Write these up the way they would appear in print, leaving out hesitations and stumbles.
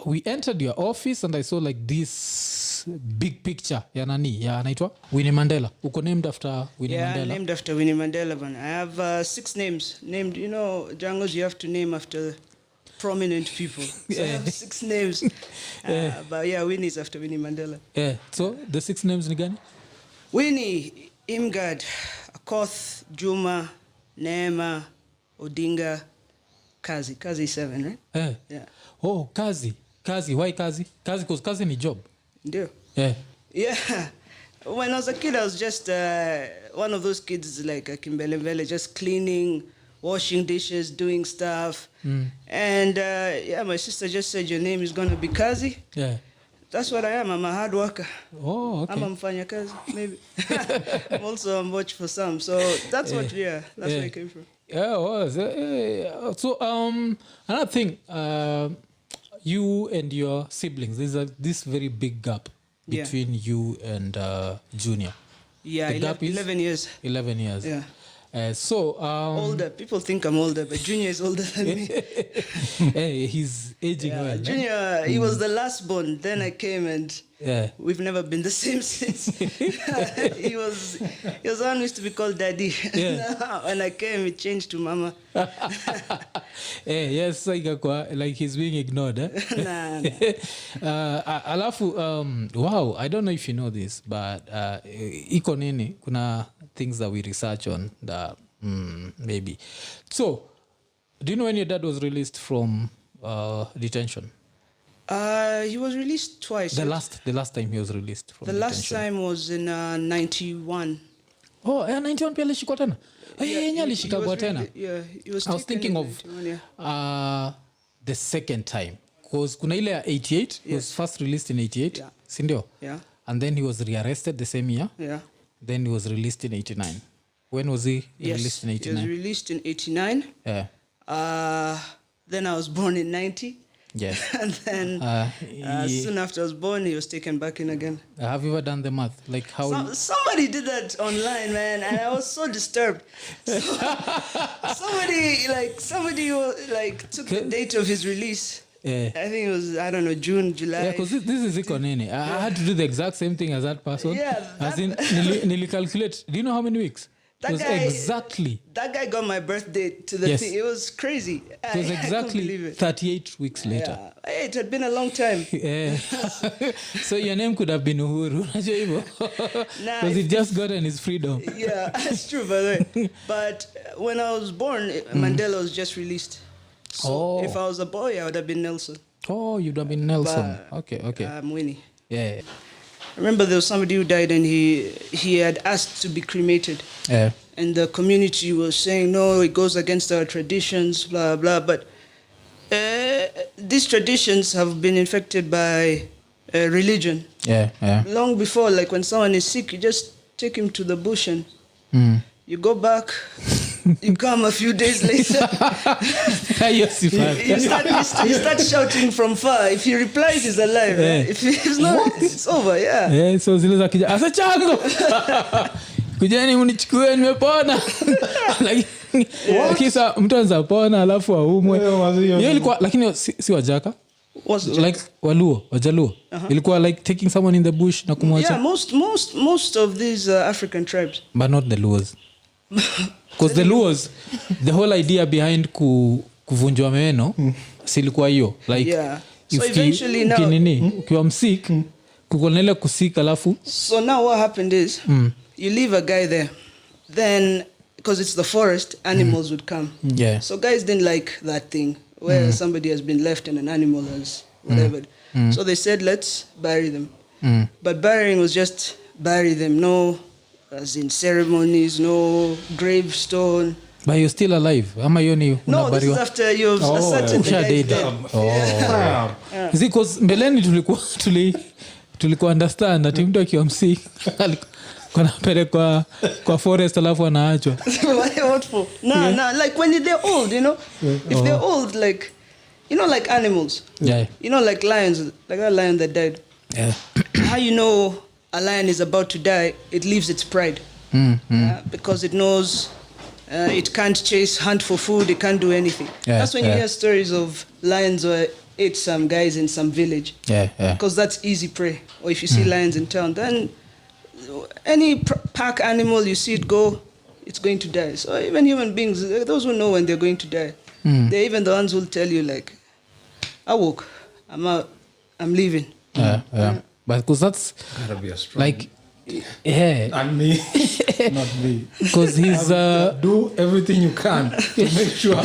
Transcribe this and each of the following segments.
we entered your office and I saw like this big picture ya nani ya anaitwa Winnie Mandela. Uko named after Winnie Mandela? Yeah, named after Winnie Mandela. Man. I have 6 names named. You know, jungles you have to name after prominent people. So I have 6 names. But yeah, Winnie is after Winnie Mandela. Yeah. So the 6 names ni gani? Winnie, Imgad, Akoth, Juma, Neema, Odinga, Kazi. Kazi is 7, right? Yeah. Oh, Kazi. Why Kazi? Kazi because Kazi ni job. Do. Yeah. Yeah. When I was a kid, I was just one of those kids like a Kimbelembele, just cleaning, washing dishes, doing stuff. And yeah, my sister just said, your name is going to be Kazi. Yeah. That's what I am. I'm a hard worker. Oh, okay. I'm a mfanyakazi, maybe. I'm also a watch for some. So that's what, that's where I came from. Yeah, it was. So another thing, you and your siblings, there's this very big gap between you and Junior. Yeah, the gap is 11 years. 11 years. Yeah. Older. People think I'm older, but Junior is older than me. Hey, he's aging well. Junior, he was the last born. Then I came and we've never been the same since. he was the one who used to be called Daddy. Yeah. When I came, it changed to Mama. Hey, yes, like he's being ignored. Nah. Alafu, wow, I don't know if you know this, but Iko Nini, kuna things that we research on that maybe. So, do you know when your dad was released from detention? He was released twice. The last time he was released from detention. The last time was in 91. Oh, 91 pia alishikwa tena? Yeah, alishikwa tena. Yeah, he was. I was thinking of 91, the second time. Because kuna ile 88, he was first released in 88. Yeah. Sindio? Yeah. And then he was rearrested the same year. Yeah. Then he was released in 89. When was he released in 89? He was released in 89. Yeah. Then I was born in 90. Yes. And then soon after I was born, he was taken back in again. Have you ever done the math? Like how? Somebody did that online, man, and I was so disturbed. Somebody took the date of his release. Yeah. I think it was, I don't know, June, July. Yeah, because this is Iko Nini. I had to do the exact same thing as that person. Yeah. As in, nili calculate. Do you know how many weeks? That guy got my birthday to the thing. It was crazy. It was exactly 38 weeks later. Yeah. It had been a long time. Yeah. So your name could have been Uhuru. Because he just gotten his freedom. Yeah, that's true, by the way. But when I was born, Mandela was just released. So if I was a boy, I would have been Nelson. Oh, you'd have been Nelson. But, okay. I'm Winnie. Yeah. I remember there was somebody who died and he had asked to be cremated. Yeah. And the community was saying, no, it goes against our traditions, blah, blah. But these traditions have been infected by religion. Yeah. Long before, like when someone is sick, you just take him to the bush and you go back. You come a few days later. you start shouting from far. If he replies, he's alive. If he's not, it's over. Yeah. So zile za kija asa chango. Kujeni mnichukue nimepona. Kisa mtu anza pona alafu aumwe. Yeye ilikuwa lakini si wajaka. Like Wajaluo. Ilikuwa like taking someone in the bush na kumwacha. Yeah, most of these African tribes. But not the Luos. Because the Luos, the whole idea behind kuvunjwa meno silikuwa hiyo. Like so eventually now ukiwa msik kukonele kusika alafu. So now what happened is you leave a guy there. Then because it's the forest, animals would come. Yeah. So guys didn't like that thing where somebody has been left and an animal has whatever. So they said let's bury them. But burying was just bury them, no as in ceremonies, no gravestone. But you're still alive. Ama yoni no, this is after you've ascertained the guy is dead. Is it because mbeleni tulikuwa understand ati mtu akiwa msik kuna pere kwa forest alafu anaachwa. What for? No, like when they're old, you know. If they're old, like, you know, like animals. Yeah. You know, like lions, like that lion that died. Yeah. How you know a lion is about to die? It leaves its pride. Because it knows it can't hunt for food, it can't do anything. That's when you hear stories of lions where ate some guys in some village. Yeah. Because that's easy prey. Or if you see lions in town, then any pack animal you see it go, it's going to die. So even human beings, those who know when they're going to die, they're even the ones who will tell you like, I woke, I'm out, I'm leaving. Yeah. But because that's gotta be a strong. like, yeah. And me, not me. Because he's do everything you can to make sure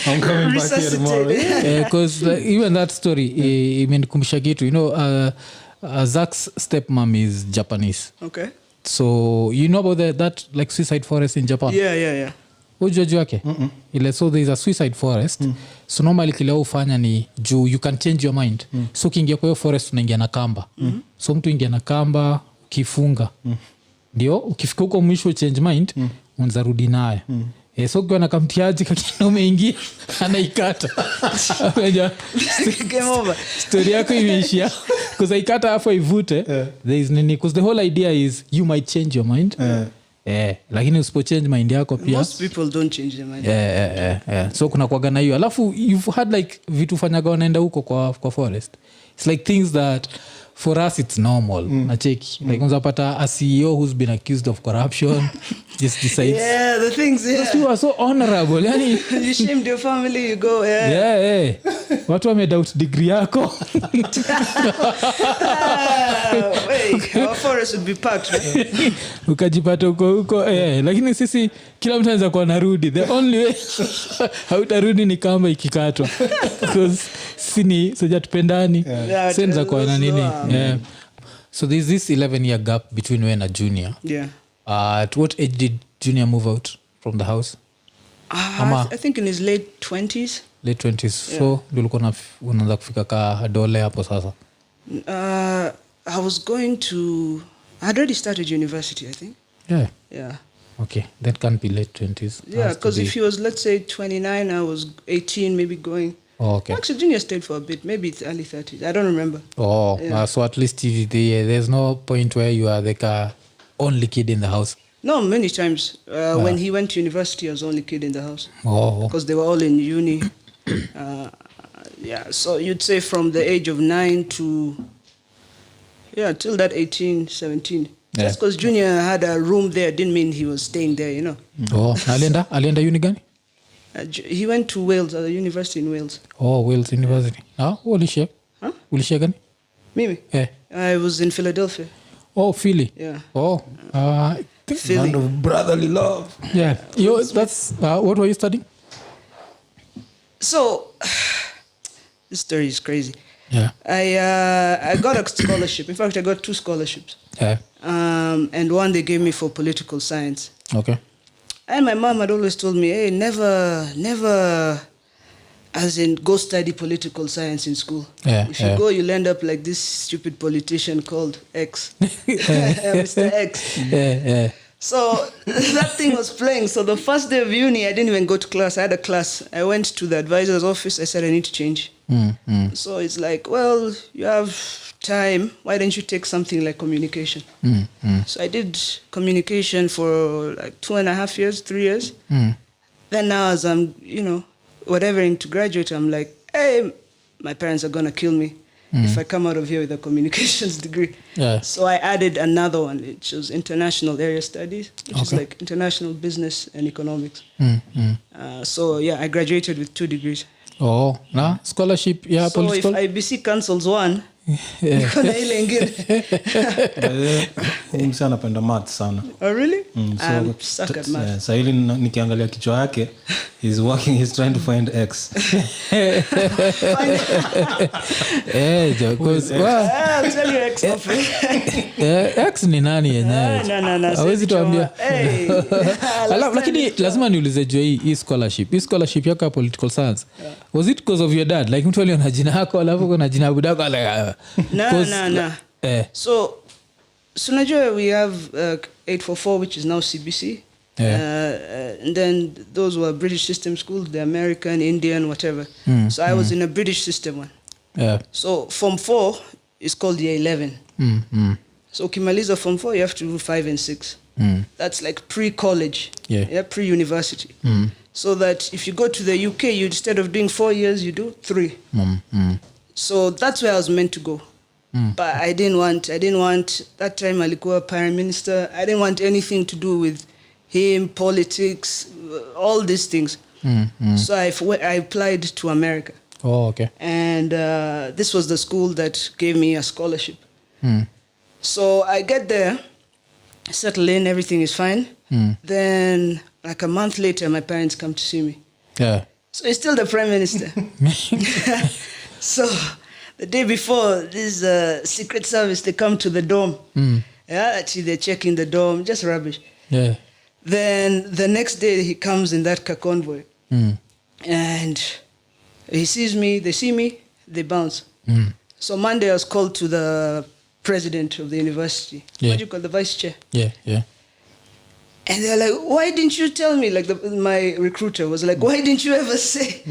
I'm coming back here tomorrow. Because even that story, imenikumbusha kitu. You know, Zach's stepmom is Japanese. Okay. So you know about that like suicide forest in Japan? Yeah. Ujuaji wake? Ile, so there is a suicide forest. So normally kile ufanya ni juu you can change your mind. So ukiingia kwa hiyo forest unaingia na kamba. So mtu ingia na kamba kifunga. Ndio ukifika huko mwisho change mind, unaweza rudi naye. So ukiwa na kamtiaji kakina umeingia anaikata. Game over. Story yako imeishia because aikata hapo ivute. There is nini, because the whole idea is you might change your mind. Lakini usipo change mind yako pia. Most people don't change their mind. So kuna kuaga na hiyo. Alafu you've had like vitu fanyaga wanaenda huko kwa forest. It's like things that for us it's normal. Nacheki. Like unapata a CEO who's been accused of corruption just decides. Yeah, the things, You are so honorable. Yani, you shamed your family, you go, watu wamedoubt degree yako. Wait, our forest would be packed. Right? Ukajipata huko. Lakini sisi kila mtu anaweza kuwa narudi. The only way hautarudi ni kamba ikikatwa. Because sini sijatupendani. Senza kwa na nini. So there's this 11-year gap between when a junior. Yeah. At what age did junior move out from the house? I think in his late 20s. Late 20s. So ulikuwa unaanza kufika ka dole hapo sasa. I was going to, I had already started university, I think. Yeah. Okay, that can't be late 20s. Yeah, because if he was, let's say, 29, I was 18, maybe going. Okay. Actually, junior stayed for a bit, maybe it's early 30s. I don't remember. So at least there's no point where you are the only kid in the house. No, many times. When he went to university, I was the only kid in the house. Because they were all in uni. So you'd say from the age of 9 to, till that 18, 17. Just because Junior had a room there didn't mean he was staying there, you know. Alienda uni gani? He went to Wales, at the university in Wales. Wales University. Ulishia? Ulishia gani? Mimi? I was in Philadelphia. Philly. Yeah. Philly. Land of brotherly love. Yeah. That's what were you studying? So, this story is crazy. Yeah. I got a scholarship. In fact, I got 2 scholarships. Yeah. And one they gave me for political science. Okay. And my mom had always told me, hey, never, as in, go study political science in school. If you go, you'll end up like this stupid politician called X. Mr. X. So that thing was playing. So the first day of uni, I didn't even go to class. I had a class. I went to the advisor's office. I said, I need to change. So it's like, well, you have time. Why don't you take something like communication? So I did communication for like 2.5 years, 3 years. Then now as I'm, to graduate, I'm like, hey, my parents are going to kill me if I come out of here with a communications degree. So I added another one. It was international area studies, which is like international business and economics. I graduated with 2 degrees. Scholarship, so political? If IBC cancels one, kuna ile ingine. Msi anapenda math sana. Oh really? I'm stuck at math. Sasa hili nikiangalia kichwa yake, he's trying to find X. I'll tell you X of X ni nani yenyewe? No. Hawezi tuambia. Lakini lazima niulize juu hii scholarship. Hii scholarship yako ya political science. Was it because of your dad? Like mtu aliona jina yako alafu kuna jina budako like No. So unajua we have 844 which is now CBC. And then those were British system schools, the American, Indian, whatever. So I was in a British system one. So Form 4 is called year 11. So ukimaliza Form 4 you have to do 5 and 6. That's like pre-college, pre-university. so that if you go to the UK, you instead of doing 4 years, you do 3. So that's where I was meant to go. But I didn't want that time alikuwa prime minister. I didn't want anything to do with him, politics, all these things. So I applied to America. Oh, okay. And this was the school that gave me a scholarship. So I get there, settle in, everything is fine. Then like a month later, my parents come to see me. Yeah. So he's still the prime minister. So the day before, this Secret Service, they come to the dome. Yeah, actually they're checking the dome, just rubbish. Yeah. Then the next day he comes in that convoy. And he sees me, they see me, they bounce. So Monday I was called to the president of the university. Yeah. What do you call the vice chair? Yeah, yeah. And they're like, why didn't you tell me? Like my recruiter was like, why didn't you ever say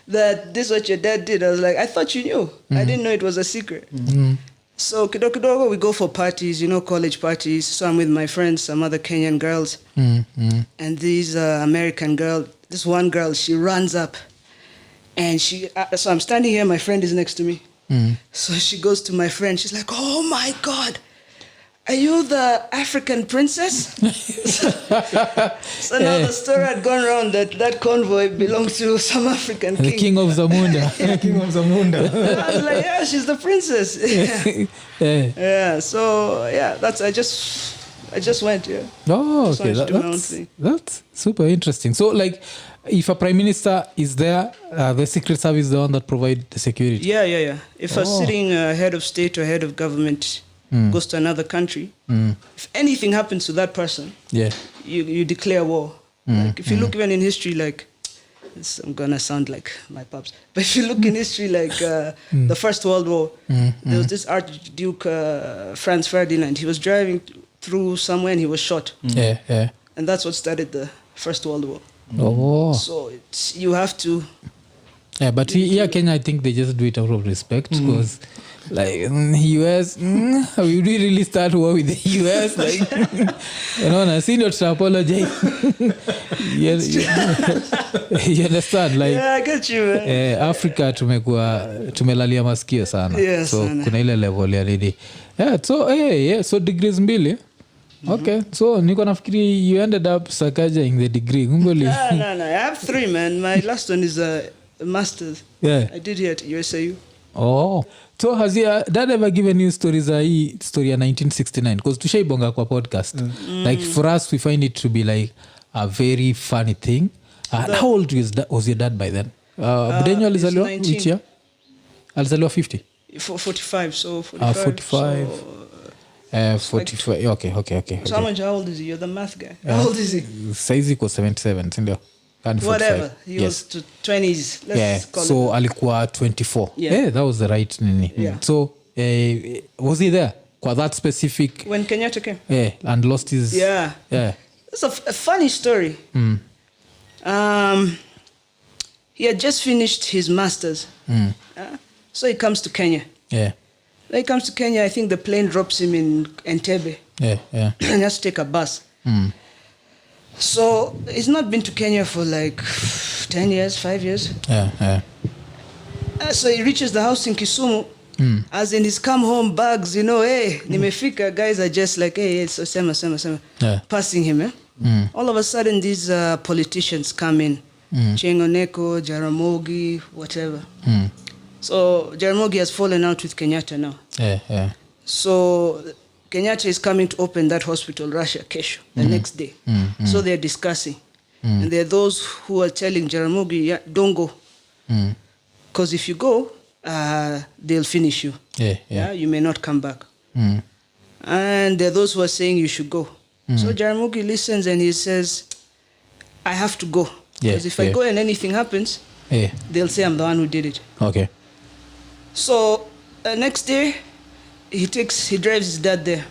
that this is what your dad did? I was like, I thought you knew. I didn't know it was a secret. So kidogo we go for parties, college parties. So I'm with my friends, some other Kenyan girls. And this American girl, this one girl, she runs up. And so I'm standing here, my friend is next to me. So she goes to my friend, she's like, oh my God, are you the African princess? So now the story had gone around that convoy belonged to some African king. The king of Zamunda. King of Zamunda. I was like, yeah, she's the princess. Yeah. So yeah, I just went, yeah. Oh, okay. That's super interesting. So like, if a prime minister is there, the Secret Service is the one that provide the security? Yeah. If a sitting head of state or head of government goes to another country, if anything happens to that person, you declare war. Like if you look even in history, like, I'm gonna sound like my pops, but if you look in history, like the First World War, there was this Archduke Franz Ferdinand. He was driving through somewhere and he was shot. Yeah. And that's what started the First World War. Oh. So you have to. Yeah, but here Kenya, I think they just do it out of respect because, like, US, we really start war with the US, like, I see not to apologize. You understand, like, yeah, I get you, man. Africa tumelalia masikio sana. Yes, so sana. Kuna ile level ya nini. Yeah, so degrees mbili. Okay, so niko nafikiri you ended up sakaja the degree. No, I have 3, man. My last one is a master's. Yeah. I did here at USAU. Oh. So has your dad ever given you stories story ya 1969? Because tushaibonga kwa podcast. Like for us, we find it to be like a very funny thing. How old was your dad by then? Budenyo alizaliwa which year? Alizaliwa 50? 45, so 45. 45. So 45. Okay. So how old is he? You're the math guy. How old is he? Saizi ko 77, sindio? Whatever. He was to 20s. Let's call so it. alikuwa 24. Yeah. That was the right nini. Yeah. So was he there? Kwa that specific... When Kenyatta came? Yeah, and lost his... Yeah. It's a funny story. He had just finished his master's. So he comes to Kenya. Yeah. When he comes to Kenya, I think the plane drops him in Entebbe. Yeah. And he has to take a bus. So he's not been to Kenya for like 10 years, 5 years. Yeah. So he reaches the house in Kisumu. As in, he's come home, bags, hey, nimefika. Guys are just like, hey, so sema. Yeah. Passing him, All of a sudden, these politicians come in. Chengoneko, Jaramogi, whatever. So Jaramogi has fallen out with Kenyatta now. Yeah. So Kenyatta is coming to open that hospital, Russia, Kesho, the next day. So they're discussing. And there are those who are telling Jaramogi, don't go. Because if you go, they'll finish you. Yeah. You may not come back. And there are those who are saying you should go. So Jaramogi listens and he says, I have to go. Because if I go and anything happens, they'll say I'm the one who did it. Okay. So next day, he drives his dad there.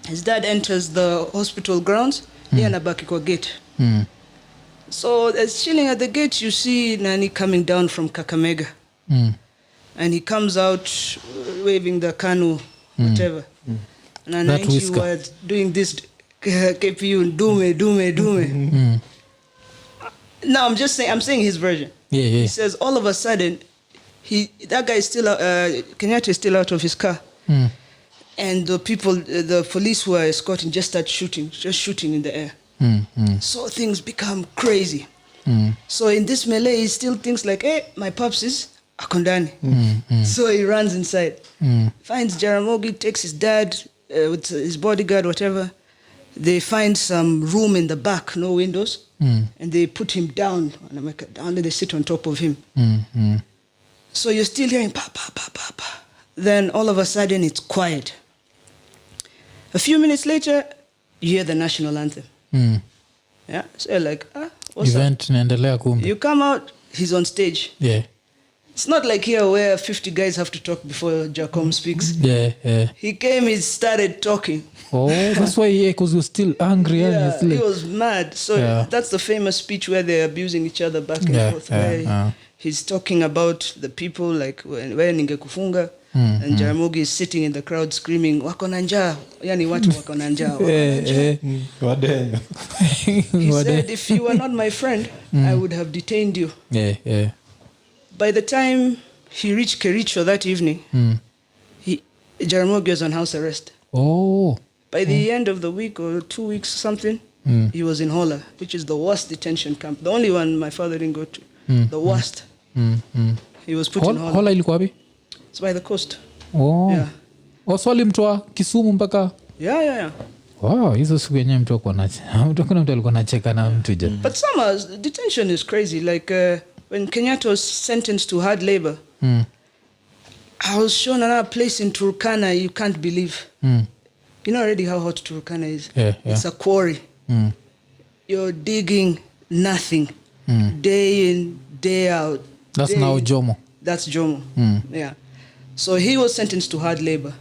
His dad enters the hospital grounds. Yeye anabaki kwa gate. So as chilling at the gate, you see Nani coming down from Kakamega. And he comes out waving the canoe, whatever. And you were doing this KPU, dume. No, I'm saying his version. Yeah. He says all of a sudden, that guy is still, Kenyatta is still out of his car. And the police who are escorting just start shooting in the air. So things become crazy. So in this melee, he still thinks like, hey, my pops is akondani. So he runs inside, finds Jaramogi, takes his dad with his bodyguard, whatever. They find some room in the back, no windows, and they put him down. And they sit on top of him. So you're still hearing pa pa pa pa pa. Then all of a sudden it's quiet. A few minutes later, you hear the national anthem. Yeah, so you're like, what's Event naendelea kumbe. You come out, he's on stage. Yeah. It's not like here where 50 guys have to talk before Jacom speaks. Yeah. He came, he started talking. Oh, that's why because he was still angry. Yeah, he was mad. So that's the famous speech where they're abusing each other back and forth. Where he's talking about the people like where ningekufunga. And Jaramogi is sitting in the crowd screaming, wako na njaa. Yani watu wako na njaa. He said, if you were not my friend, I would have detained you. Yeah. By the time he reached Kericho that evening, Jaramogi was on house arrest. Oh. By the end of the week or 2 weeks or something, he was in Hola, which is the worst detention camp. The only one my father didn't go to. The worst. He was put in Hola. Hola ilikuwa wapi? It's by the coast. Oh. Yeah. Swali mtoa Kisumu mpaka. Yeah. Wow, hizo siku yenyewe mtu alikuwa kuna mtu alikuwa anacheka na mtu je. But some detention is crazy. Like when Kenyatta was sentenced to hard labor, I was shown another place in Turkana you can't believe. You know already how hot Turkana is. Yeah. It's a quarry. You're digging nothing. Day in, day out. That's now Jomo. That's Jomo. Yeah. So he was sentenced to hard labor.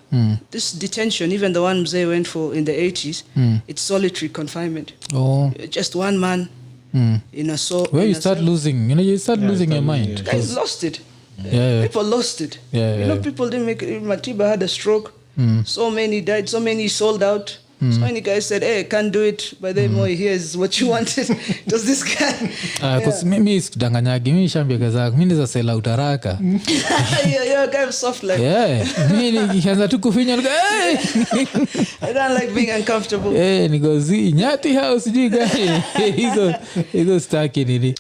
This detention, even the one Mzee went for in the 80s, it's solitary confinement. Oh. Just one man in a cell. Where you start losing, you start losing your mind. Guys lost it. Yeah. People lost it. Yeah. People didn't make it. Matiba had a stroke. So many died. So many sold out. So many guys said, hey, can't do it. By the way, here's what you wanted. Does this guy? Because mimi sikudanganyagi. Mimi shambia kaza. Mimi niza sell out haraka. Yeah, guy was soft like. Yeah. Mimi nikianza tu kufinya hey. I don't like being uncomfortable. Niko zi nyati house jiga. Hizo stuck nini.